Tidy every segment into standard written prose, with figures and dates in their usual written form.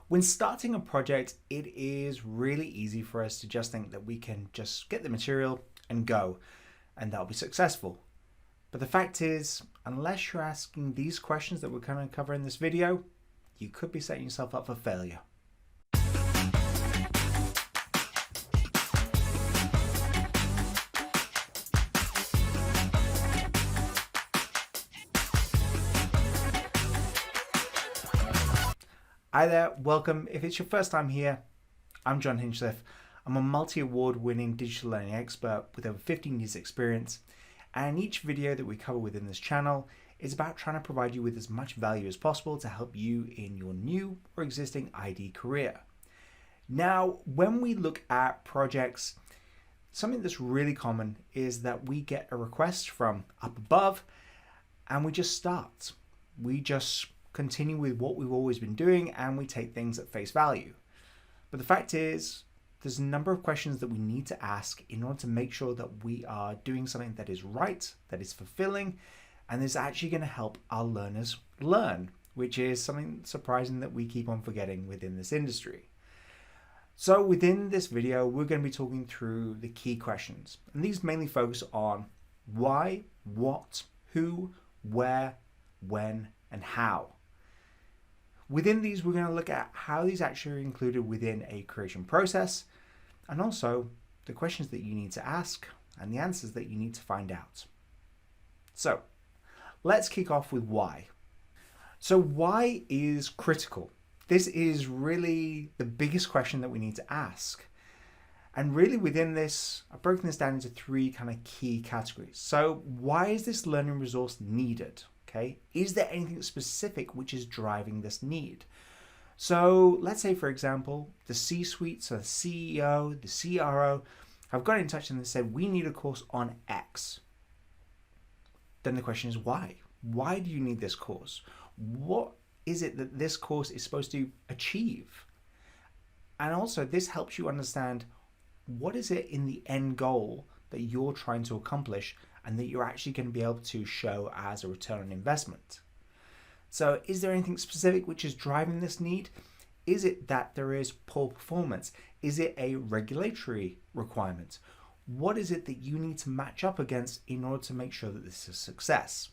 When starting a project, it is really easy for us to just think that we can just get the material and go, and that'll be successful. But the fact is, unless you're asking these questions that we're going to cover in this video, you could be setting yourself up for failure. Hi there, welcome. If it's your first time here, I'm John Hinchliffe. I'm a multi-award winning digital learning expert with over 15 years experience, and each video that we cover within this channel is about trying to provide you with as much value as possible to help you in your new or existing ID career. Now, when we look at projects, something that's really common is that we get a request from up above and we just start. We just continue with what we've always been doing and we take things at face value. But the fact is, there's a number of questions that we need to ask in order to make sure that we are doing something that is right, that is fulfilling, and is actually going to help our learners learn, which is something surprising that we keep on forgetting within this industry. So within this video, we're going to be talking through the key questions, and these mainly focus on why, what, who, where, when, and how. Within these, we're going to look at how these actually are included within a creation process, and also the questions that you need to ask and the answers that you need to find out. So let's kick off with why. So why is critical? This is really the biggest question that we need to ask. And really within this, I've broken this down into three kind of key categories. So why is this learning resource needed? Okay, is there anything specific which is driving this need? So let's say, for example, the C-suite, so the CEO, the CRO, have got in touch and they said, we need a course on X. Then the question is why? Why do you need this course? What is it that this course is supposed to achieve? And also this helps you understand what is it in the end goal that you're trying to accomplish and that you're actually going to be able to show as a return on investment. So is there anything specific which is driving this need? Is it that there is poor performance? Is it a regulatory requirement? What is it that you need to match up against in order to make sure that this is a success?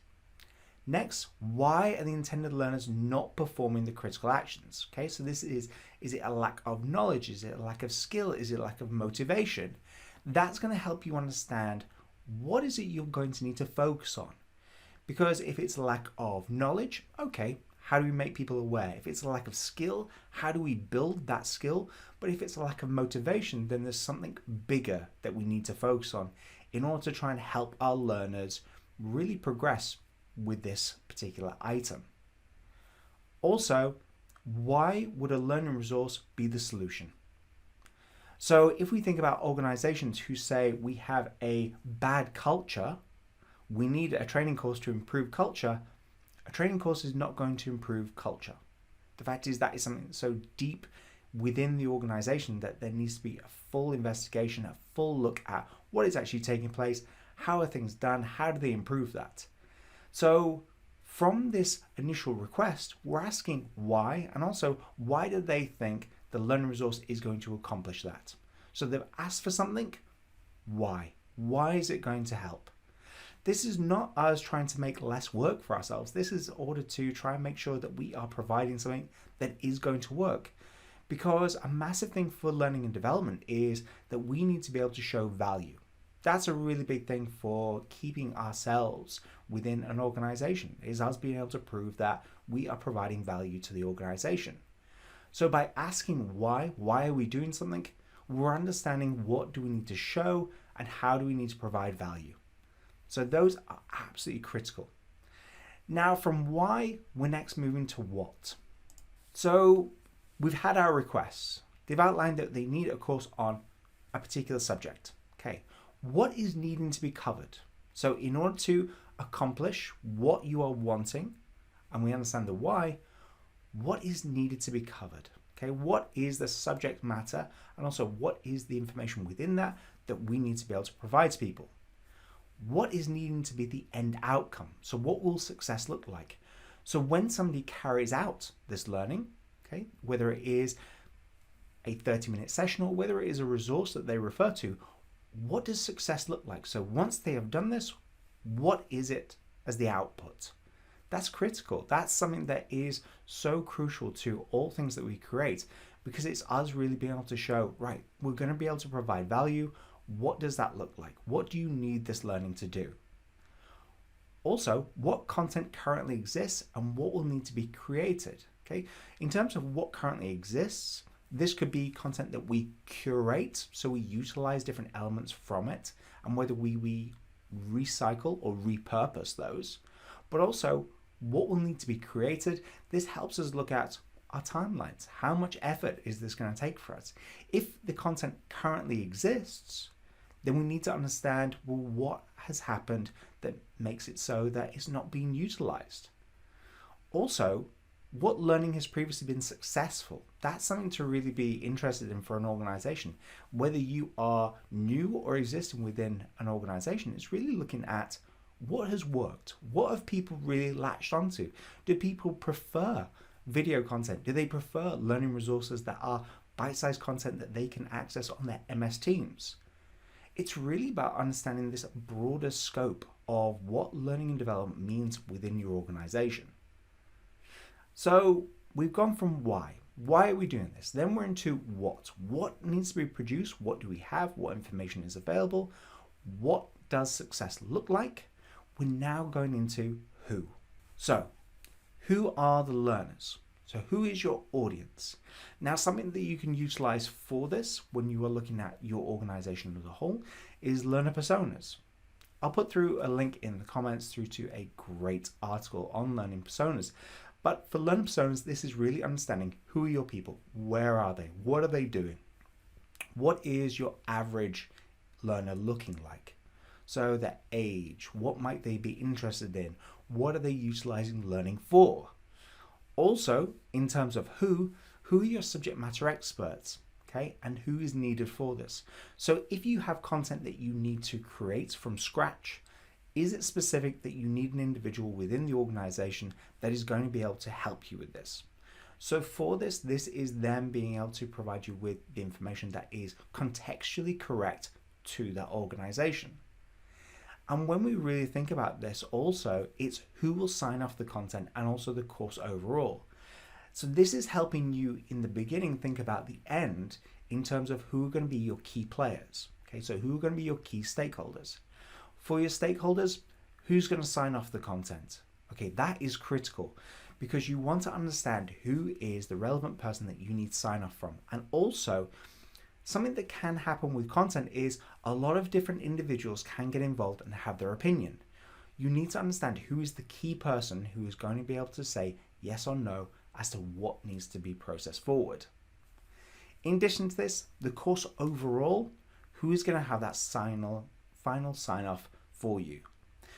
Next, why are the intended learners not performing the critical actions? Okay, so this is it a lack of knowledge? Is it a lack of skill? Is it a lack of motivation? That's going to help you understand what is it you're going to need to focus on. Because if it's a lack of knowledge, okay, how do we make people aware? If it's a lack of skill, how do we build that skill? But if it's a lack of motivation, then there's something bigger that we need to focus on in order to try and help our learners really progress with this particular item. Also, why would a learning resource be the solution? So if we think about organizations who say we have a bad culture, we need a training course to improve culture, a training course is not going to improve culture. The fact is that is something so deep within the organization that there needs to be a full investigation, a full look at what is actually taking place, how are things done, how do they improve that? So from this initial request, we're asking why, and also why do they think the learning resource is going to accomplish that? So they've asked for something. Why? Why is it going to help? This is not us trying to make less work for ourselves. This is in order to try and make sure that we are providing something that is going to work. Because a massive thing for learning and development is that we need to be able to show value. That's a really big thing for keeping ourselves within an organization, is us being able to prove that we are providing value to the organization. So by asking why are we doing something, we're understanding what do we need to show and how do we need to provide value. So those are absolutely critical. Now from why, we're next moving to what. So we've had our requests. They've outlined that they need a course on a particular subject. Okay, what is needing to be covered? So in order to accomplish what you are wanting, and we understand the why, what is needed to be covered? Okay, what is the subject matter, and also what is the information within that we need to be able to provide to people? What is needing to be the end outcome? So what will success look like? So when somebody carries out this learning, okay? Whether it is a 30-minute session or whether it is a resource that they refer to, what does success look like? So once they have done this, what is it as the output? That's critical. That's something that is so crucial to all things that we create, because it's us really being able to show, right, we're going to be able to provide value. What does that look like? What do you need this learning to do? Also, what content currently exists and what will need to be created, okay? In terms of what currently exists, this could be content that we curate, so we utilize different elements from it, and whether we recycle or repurpose those, but also what will need to be created. This helps us look at our timelines. How much effort is this going to take for us? If the content currently exists, then we need to understand, well, what has happened that makes it so that it's not being utilized. Also, what learning has previously been successful? That's something to really be interested in for an organization. Whether you are new or existing within an organization, it's really looking at what has worked. What have people really latched onto? Do people prefer video content? Do they prefer learning resources that are bite-sized content that they can access on their MS Teams? It's really about understanding this broader scope of what learning and development means within your organization. So we've gone from why. Why are we doing this? Then we're into what. What needs to be produced? What do we have? What information is available? What does success look like? We're now going into who. So who are the learners? So who is your audience? Now, something that you can utilize for this when you are looking at your organization as a whole is learner personas. I'll put through a link in the comments through to a great article on learning personas. But for learner personas, this is really understanding who are your people? Where are they? What are they doing? What is your average learner looking like? So their age, what might they be interested in? What are they utilizing learning for? Also, in terms of who are your subject matter experts, okay? And who is needed for this? So if you have content that you need to create from scratch, is it specific that you need an individual within the organization that is going to be able to help you with this? So for this is them being able to provide you with the information that is contextually correct to that organization. And when we really think about this also, it's who will sign off the content and also the course overall. So this is helping you in the beginning think about the end in terms of who are going to be your key players. Okay, so who are going to be your key stakeholders? For your stakeholders, who's going to sign off the content? Okay, that is critical because you want to understand who is the relevant person that you need sign off from. And also, something that can happen with content is a lot of different individuals can get involved and have their opinion. You need to understand who is the key person who is going to be able to say yes or no as to what needs to be processed forward. In addition to this, the course overall, who is going to have that final sign off for you?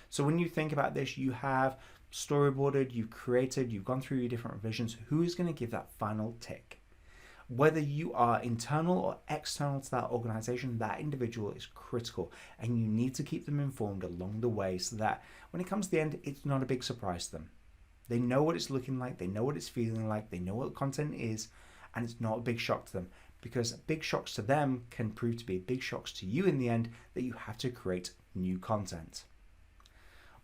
So when you think about this, you have storyboarded, you've created, you've gone through your different revisions. Who is going to give that final tick? Whether you are internal or external to that organization, that individual is critical and you need to keep them informed along the way so that when it comes to the end, it's not a big surprise to them. They know what it's looking like, they know what it's feeling like, they know what the content is, and it's not a big shock to them, because big shocks to them can prove to be big shocks to you in the end that you have to create new content.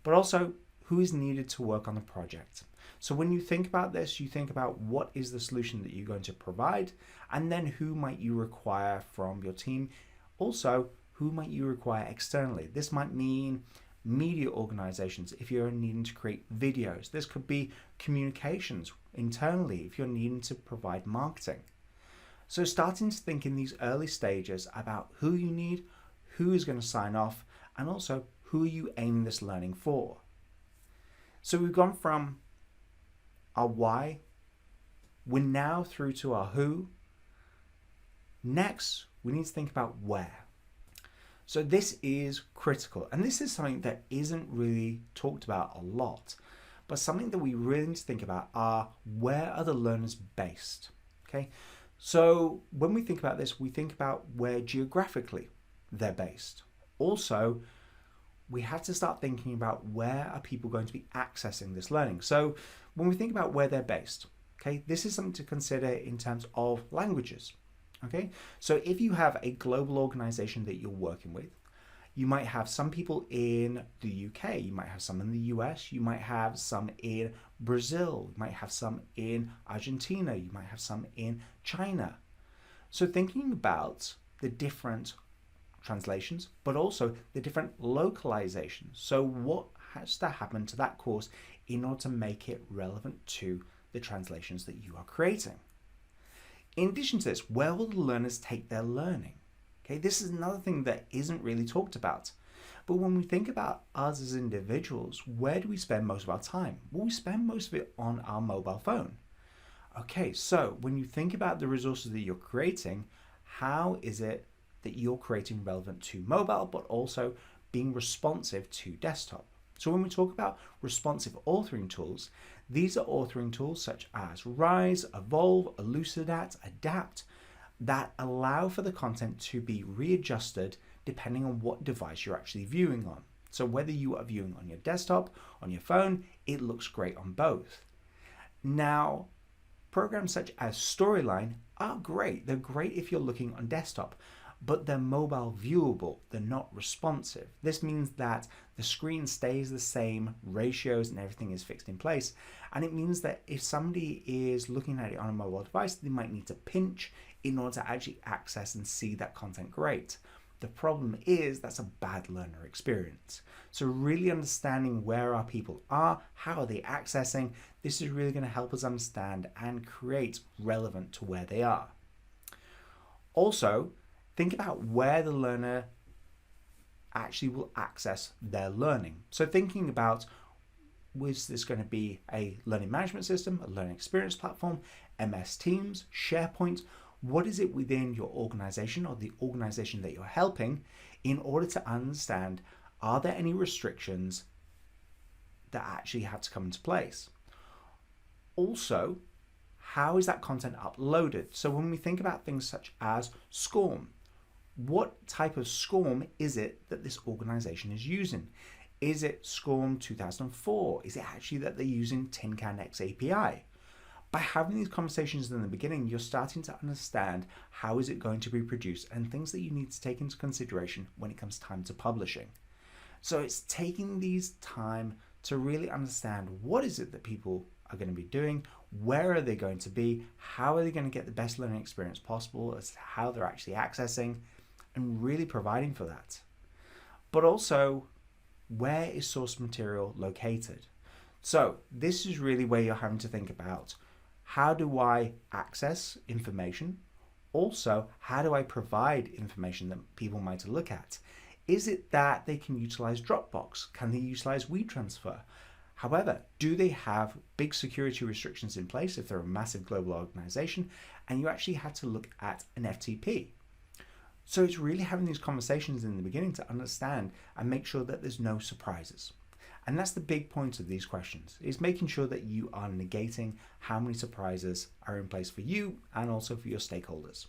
But also, who is needed to work on the project? So when you think about this, you think about what is the solution that you're going to provide, and then who might you require from your team? Also, who might you require externally? This might mean media organizations if you're needing to create videos. This could be communications internally if you're needing to provide marketing. So starting to think in these early stages about who you need, who is going to sign off, and also who are you aiming this learning for? So we've gone from our why, we're now through to our who. Next, we need to think about where. So this is critical, and this is something that isn't really talked about a lot, but something that we really need to think about are where are the learners based, okay? So when we think about this, we think about where geographically they're based. Also, we have to start thinking about where are people going to be accessing this learning. So when we think about where they're based, Okay, this is something to consider in terms of languages. Okay, so if you have a global organization that you're working with, you might have some people in the UK, you might have some in the US, you might have some in Brazil, you might have some in Argentina, you might have some in China. So thinking about the different translations, but also the different localizations. So what has to happen to that course in order to make it relevant to the translations that you are creating? In addition to this, where will the learners take their learning? Okay, this is another thing that isn't really talked about. But when we think about us as individuals, where do we spend most of our time? Well, we spend most of it on our mobile phone. Okay, so when you think about the resources that you're creating, how is it that you're creating relevant to mobile, but also being responsive to desktop? So when we talk about responsive authoring tools, these are authoring tools such as Rise, Evolve, Elucidate, Adapt, that allow for the content to be readjusted depending on what device you're actually viewing on. So whether you are viewing on your desktop, on your phone, it looks great on both. Now, programs such as Storyline are great. They're great if you're looking on desktop, but they're mobile viewable. They're not responsive. This means that the screen stays the same, ratios and everything is fixed in place. And it means that if somebody is looking at it on a mobile device, they might need to pinch in order to actually access and see that content great. The problem is that's a bad learner experience. So really understanding where our people are, how are they accessing, this is really going to help us understand and create relevant to where they are. Also, think about where the learner actually will access their learning. So thinking about, was this going to be a learning management system, a learning experience platform, MS Teams, SharePoint? What is it within your organization or the organization that you're helping in order to understand, are there any restrictions that actually have to come into place? Also, how is that content uploaded? So when we think about things such as SCORM, what type of SCORM is it that this organization is using? Is it SCORM 2004? Is it actually that they're using TinCanX API? By having these conversations in the beginning, you're starting to understand how is it going to be produced and things that you need to take into consideration when it comes time to publishing. So it's taking these time to really understand what is it that people are going to be doing, where are they going to be, how are they going to get the best learning experience possible, as to how they're actually accessing, and really providing for that. But also, where is source material located? So this is really where you're having to think about, how do I access information? Also, how do I provide information that people might look at? Is it that they can utilize Dropbox? Can they utilize WeTransfer? However, do they have big security restrictions in place if they're a massive global organization and you actually had to look at an FTP? So it's really having these conversations in the beginning to understand and make sure that there's no surprises. And that's the big point of these questions, is making sure that you are negating how many surprises are in place for you and also for your stakeholders.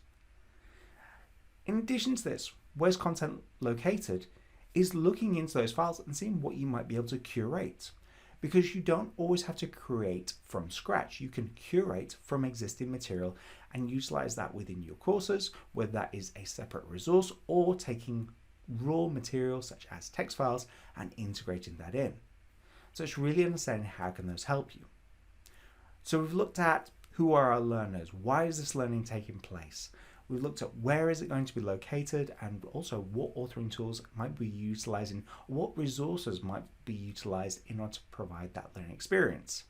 In addition to this, where's content located is looking into those files and seeing what you might be able to curate. Because you don't always have to create from scratch. You can curate from existing material and utilize that within your courses, whether that is a separate resource or taking raw material such as text files and integrating that in. So it's really understanding how can those help you. So we've looked at who are our learners, why is this learning taking place? We've looked at where is it going to be located and also what authoring tools might be utilizing, what resources might be utilized in order to provide that learning experience.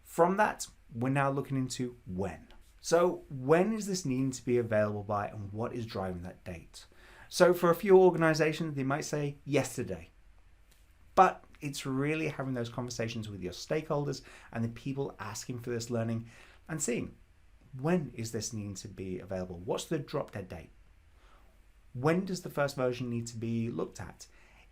From that, we're now looking into when. So when is this needing to be available by and what is driving that date? So for a few organizations, they might say yesterday, but it's really having those conversations with your stakeholders and the people asking for this learning and seeing, when is this needing to be available? What's the drop dead date? When does the first version need to be looked at?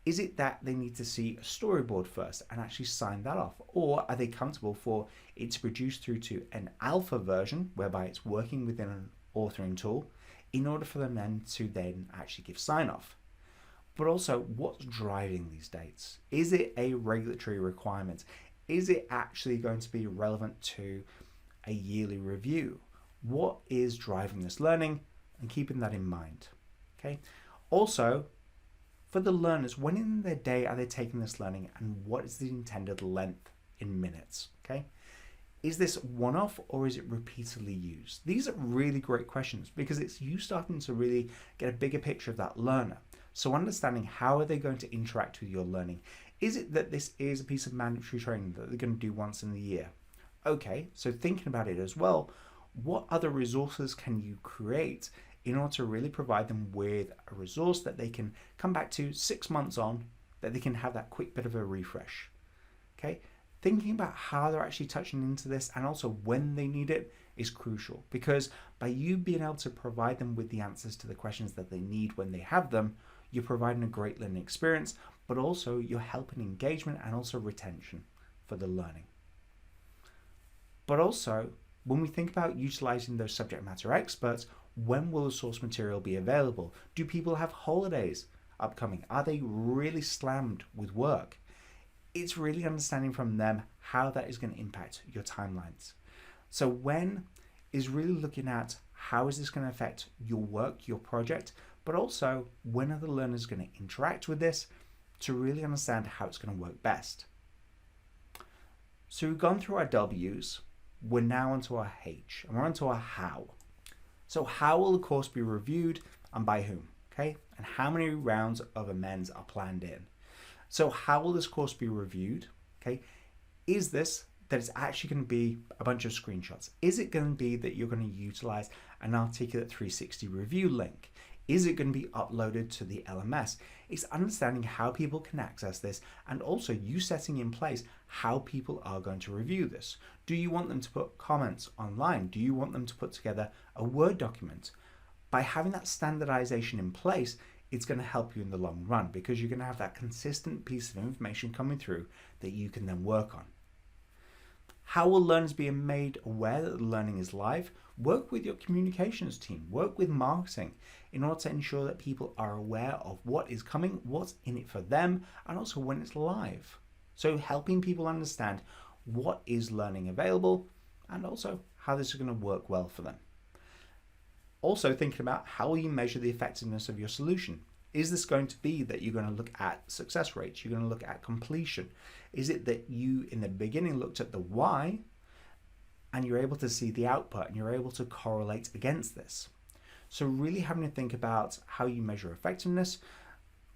Is it that they need to see a storyboard first and actually sign that off? Or are they comfortable for it to produce through to an alpha version whereby it's working within an authoring tool in order for them then to actually give sign off? But also, what's driving these dates? Is it a regulatory requirement? Is it actually going to be relevant to a yearly review. What is driving this learning, and keeping that in mind. Okay. Also, for the learners, when in their day are they taking this learning, and what is the intended length in minutes? Okay. Is this one-off, or is it repeatedly used? These are really great questions, because it's you starting to really get a bigger picture of that learner. So understanding how are they going to interact with your learning. Is it that this is a piece of mandatory training that they're going to do once in the year? Okay, so thinking about it as well, what other resources can you create in order to really provide them with a resource that they can come back to 6 months on, that they can have that quick bit of a refresh? Okay, thinking about how they're actually touching into this, and also when they need it, is crucial, because by you being able to provide them with the answers to the questions that they need when they have them, you're providing a great learning experience, but also you're helping engagement and also retention for the learning. But also, when we think about utilizing those subject matter experts, when will the source material be available? Do people have holidays upcoming? Are they really slammed with work? It's really understanding from them how that is going to impact your timelines. So when is really looking at how is this going to affect your work, your project, but also when are the learners going to interact with this to really understand how it's going to work best. So we've gone through our W's, we're now onto our H, and we're onto our how. So how will the course be reviewed, and by whom? Okay, and how many rounds of amends are planned in? So how will this course be reviewed? Okay, is this that it's actually going to be a bunch of screenshots? Is it going to be that you're going to utilize an Articulate 360 review link? Is it going to be uploaded to the LMS? It's understanding how people can access this, and also you setting in place how people are going to review this. Do you want them to put comments online? Do you want them to put together a Word document? By having that standardization in place, it's going to help you in the long run, because you're going to have that consistent piece of information coming through that you can then work on. How will learners be made aware that the learning is live? Work with your communications team, work with marketing in order to ensure that people are aware of what is coming, what's in it for them, and also when it's live. So helping people understand what is learning available, and also how this is going to work well for them. Also thinking about how will you measure the effectiveness of your solution. Is this going to be that you're going to look at success rates? You're going to look at completion? Is it that you in the beginning looked at the why and you're able to see the output and you're able to correlate against this? So really having to think about how you measure effectiveness.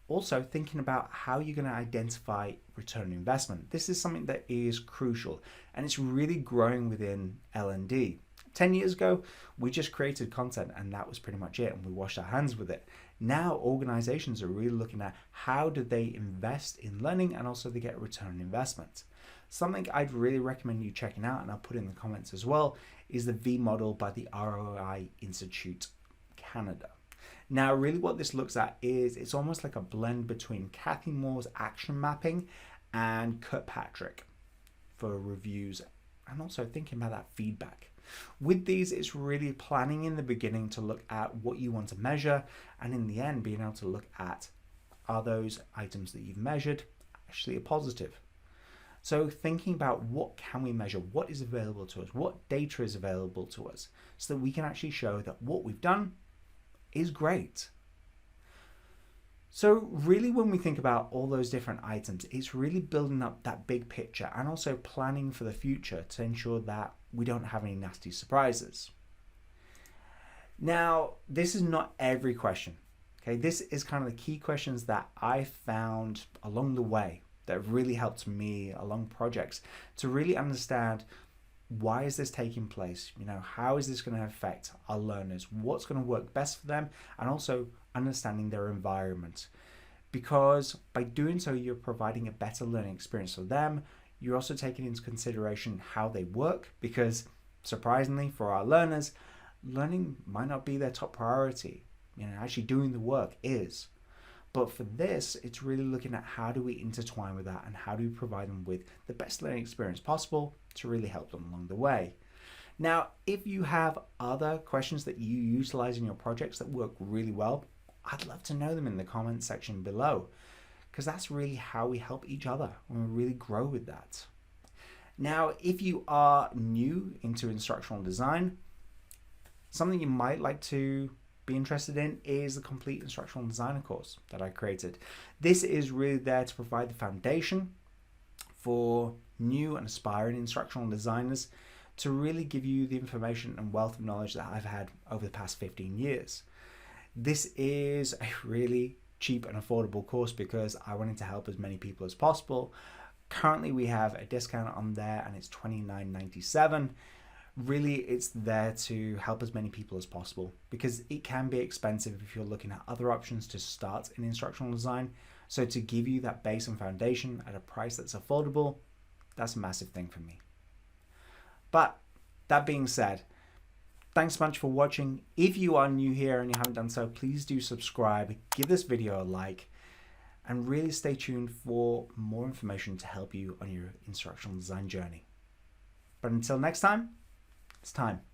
Also thinking about how you're going to identify return on investment. This is something that is crucial, and it's really growing within L&D. 10 years ago, we just created content and that was pretty much it, and we washed our hands with it. Now organizations are really looking at how do they invest in learning, and also they get return on investment. Something I'd really recommend you checking out, and I'll put in the comments as well, is the V model by the ROI Institute Canada. Now really what this looks at is it's almost like a blend between Kathy Moore's action mapping and Kirkpatrick for reviews, and also thinking about that feedback. With these, it's really planning in the beginning to look at what you want to measure, and in the end being able to look at, are those items that you've measured actually a positive? So thinking about what can we measure, what is available to us, what data is available to us, so that we can actually show that what we've done is great. So really when we think about all those different items, it's really building up that big picture and also planning for the future to ensure that we don't have any nasty surprises. Now, this is not every question. Okay, this is kind of the key questions that I found along the way that have really helped me along projects to really understand, why is this taking place? You know, how is this going to affect our learners? What's going to work best for them? And also understanding their environment. Because by doing so, you're providing a better learning experience for them. You're also taking into consideration how they work, because surprisingly for our learners, learning might not be their top priority. You know, actually doing the work is. But for this, it's really looking at how do we intertwine with that, and how do we provide them with the best learning experience possible to really help them along the way. Now, if you have other questions that you utilize in your projects that work really well, I'd love to know them in the comments section below, because that's really how we help each other and we really grow with that. Now, if you are new into instructional design, something you might like to be interested in is the complete instructional designer course that I created. This is really there to provide the foundation for new and aspiring instructional designers to really give you the information and wealth of knowledge that I've had over the past 15 years. This is a really cheap and affordable course because I wanted to help as many people as possible. Currently we have a discount on there and it's $29.97. Really, it's there to help as many people as possible because it can be expensive if you're looking at other options to start in instructional design. So to give you that base and foundation at a price that's affordable, that's a massive thing for me. But that being said, thanks so much for watching. If you are new here and you haven't done so, please do subscribe, give this video a like, and really stay tuned for more information to help you on your instructional design journey. But until next time, it's time.